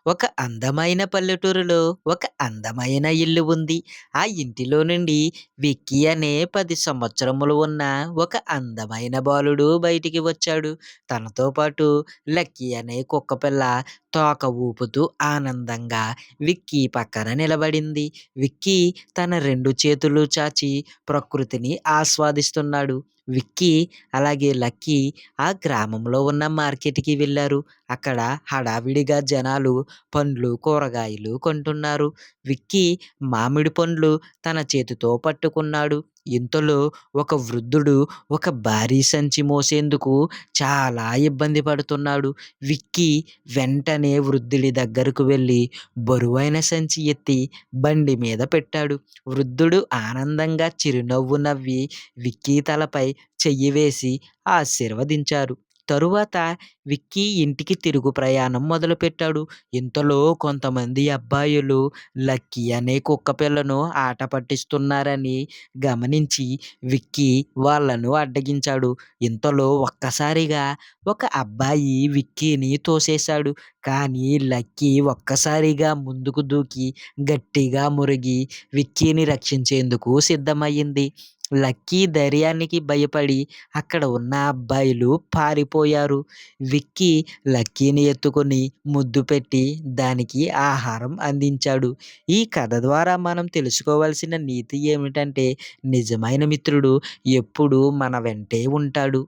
ఒక అందమైన పల్లెటూరులో ఒక అందమైన ఇల్లు ఉంది. ఆ ఇంటిలో నుండి విక్కీ అనే 10 సంవత్సరములు ఉన్న ఒక అందమైన బాలుడు బయటికి వచ్చాడు. తనతో పాటు లక్కీ అనే కుక్కపిల్ల తోక ఊపుతూ ఆనందంగా విక్కీ పక్కన నిలబడింది. విక్కీ తన 2 చేతులు చాచి ప్రకృతిని ఆస్వాదిస్తున్నాడు. విక్కీ అలాగే లక్కీ ఆ గ్రామంలో ఉన్న మార్కెట్‌కి వెళ్లారు. అక్కడ హడావిడిగా జనాలు పండ్లు, కూరగాయలు కొంటున్నారు. విక్కీ మామిడి పండ్లు తన చేతితో పట్టుకున్నాడు. ఇంతలో ఒక వృద్ధుడు ఒక భారీ సంచి మోసేందుకు చాలా ఇబ్బంది పడుతున్నాడు. విక్కీ వెంటనే వృద్ధుడి దగ్గరకు వెళ్లి బరువైన సంచి ఎత్తి బండి మీద పెట్టాడు. వృద్ధుడు ఆనందంగా చిరునవ్వు నవ్వి విక్కీ తలపై చెయ్యి వేసి ఆశీర్వదించారు. తరువాత విక్కీ ఇంటికి తిరుగు ప్రయాణం మొదలుపెట్టాడు. ఇంతలో కొంతమంది అబ్బాయిలు లక్కీ అనే కుక్కపిల్లను ఆట పట్టిస్తున్నారని గమనించి విక్కీ వాళ్ళను అడ్డగించాడు. ఇంతలో ఒక్కసారిగా ఒక అబ్బాయి విక్కీని తోసేశాడు. కానీ లక్కీ ఒక్కసారిగా ముందుకు దూకి గట్టిగా మురిగి విక్కీని రక్షించేందుకు సిద్ధమయ్యింది. లక్కీ ధైర్యానికి భయపడి అక్కడ ఉన్న అబ్బాయిలు పారిపోయారు. విక్కీ లక్కీని ఎత్తుకొని ముద్దు పెట్టి దానికి ఆహారం అందించాడు. ఈ కథ ద్వారా మనం తెలుసుకోవాల్సిన నీతి ఏమిటంటే నిజమైన మిత్రుడు ఎప్పుడూ మన వెంటే ఉంటాడు.